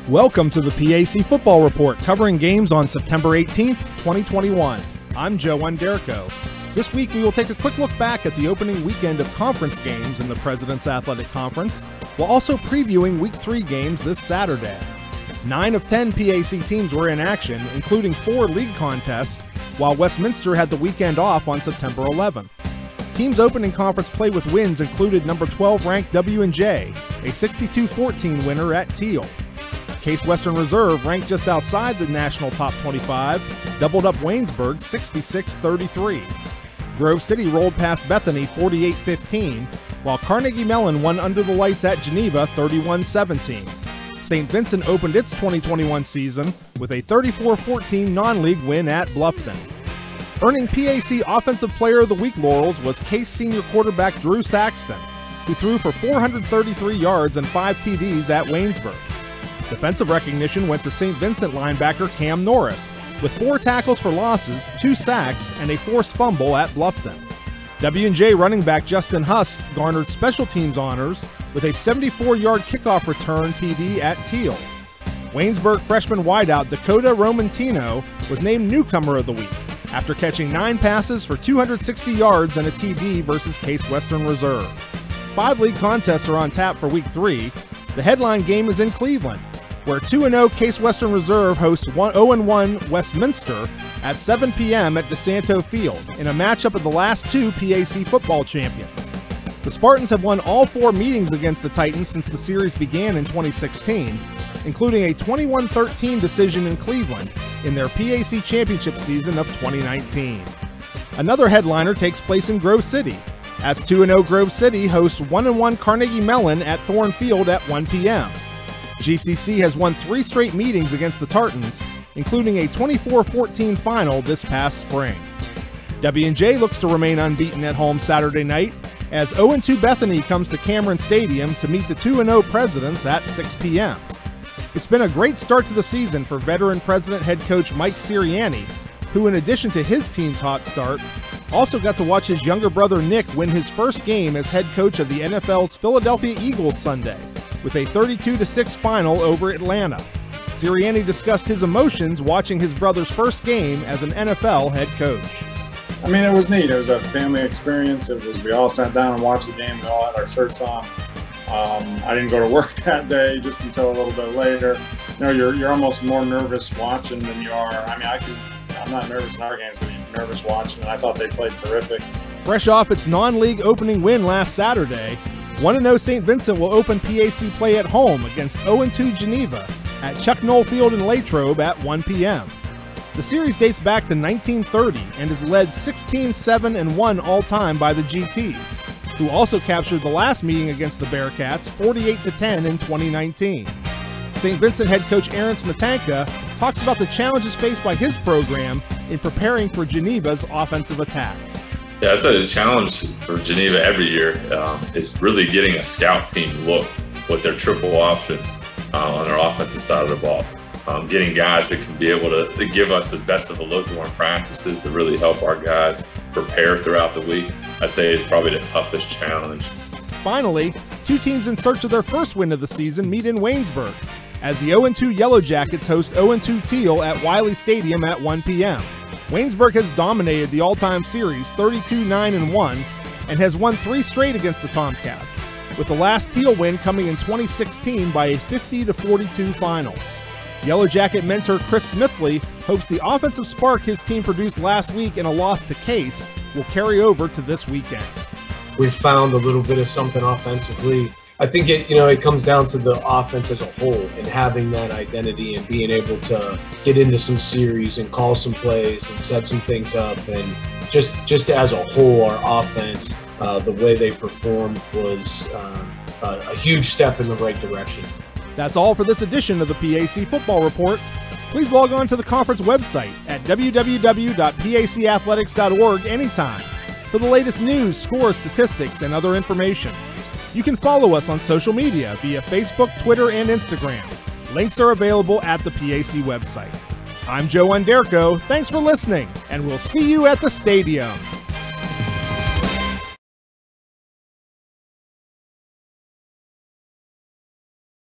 Welcome to the PAC Football Report, covering games on September 18th, 2021. I'm Joe Onderko. This week we will take a quick look back at the opening weekend of conference games in the President's Athletic Conference, while also previewing Week 3 games this Saturday. 9 of 10 PAC teams were in action, including 4 league contests, while Westminster had the weekend off on September 11th. Teams opening conference play with wins included number 12 ranked W&J, a 62-14 winner at Teal. Case Western Reserve, ranked just outside the national top 25, doubled up Waynesburg 66-33. Grove City rolled past Bethany 48-15, while Carnegie Mellon won under the lights at Geneva 31-17. St. Vincent opened its 2021 season with a 34-14 non-league win at Bluffton. Earning PAC Offensive Player of the Week laurels was Case senior quarterback Drew Saxton, who threw for 433 yards and 5 TDs at Waynesburg. Defensive recognition went to St. Vincent linebacker Cam Norris, with 4 tackles for losses, 2 sacks, and a forced fumble at Bluffton. W&J running back Justin Huss garnered special teams honors with a 74-yard kickoff return TD at Teal. Waynesburg freshman wideout Dakota Romantino was named Newcomer of the Week after catching 9 passes for 260 yards and a TD versus Case Western Reserve. 5 league contests are on tap for Week 3. The headline game is in Cleveland, where 2-0 Case Western Reserve hosts 0-1 Westminster at 7 p.m. at DeSanto Field in a matchup of the last 2 PAC football champions. The Spartans have won all 4 meetings against the Titans since the series began in 2016, including a 21-13 decision in Cleveland in their PAC championship season of 2019. Another headliner takes place in Grove City, as 2-0 Grove City hosts 1-1 Carnegie Mellon at Thorne Field at 1 p.m. GCC has won 3 straight meetings against the Tartans, including a 24-14 final this past spring. W&J looks to remain unbeaten at home Saturday night, as 0-2 Bethany comes to Cameron Stadium to meet the 2-0 Presidents at 6 p.m. It's been a great start to the season for veteran President head coach Mike Sirianni, who, in addition to his team's hot start, also got to watch his younger brother Nick win his first game as head coach of the NFL's Philadelphia Eagles Sunday, with a 32-6 final over Atlanta. Sirianni discussed his emotions watching his brother's first game as an NFL head coach. I mean, it was neat. It was a family experience. We all sat down and watched the game. We all had our shirts on. I didn't go to work that day just until a little bit later. You know, you're almost more nervous watching than you are. I mean, I'm not nervous in our games, but you're nervous watching, and I thought they played terrific. Fresh off its non-league opening win last Saturday, 1-0 St. Vincent will open PAC play at home against 0-2 Geneva at Chuck Knoll Field in Latrobe at 1 p.m. The series dates back to 1930 and is led 16-7-1 all-time by the GTs, who also captured the last meeting against the Bearcats 48-10 in 2019. St. Vincent head coach Smetanka talks about the challenges faced by his program in preparing for Geneva's offensive attack. Yeah, I'd say the challenge for Geneva every year is really getting a scout team look with their triple option on their offensive side of the ball. Getting guys that can be able to give us the best of the look in our practices to really help our guys prepare throughout the week, I'd say is probably the toughest challenge. Finally, 2 teams in search of their first win of the season meet in Waynesburg, as the 0-2 Yellow Jackets host 0-2 Teal at Wiley Stadium at 1 p.m. Waynesburg has dominated the all-time series 32-9-1 and has won 3 straight against the Tomcats, with the last Teal win coming in 2016 by a 50-42 final. Yellow Jacket mentor Chris Smithley hopes the offensive spark his team produced last week in a loss to Case will carry over to this weekend. We found a little bit of something offensively. I think it comes down to the offense as a whole and having that identity and being able to get into some series and call some plays and set some things up. And just as a whole, our offense, the way they performed was a huge step in the right direction. That's all for this edition of the PAC Football Report. Please log on to the conference website at www.pacathletics.org anytime for the latest news, scores, statistics, and other information. You can follow us on social media via Facebook, Twitter, and Instagram. Links are available at the PAC website. I'm Joe Onderko. Thanks for listening, and we'll see you at the stadium.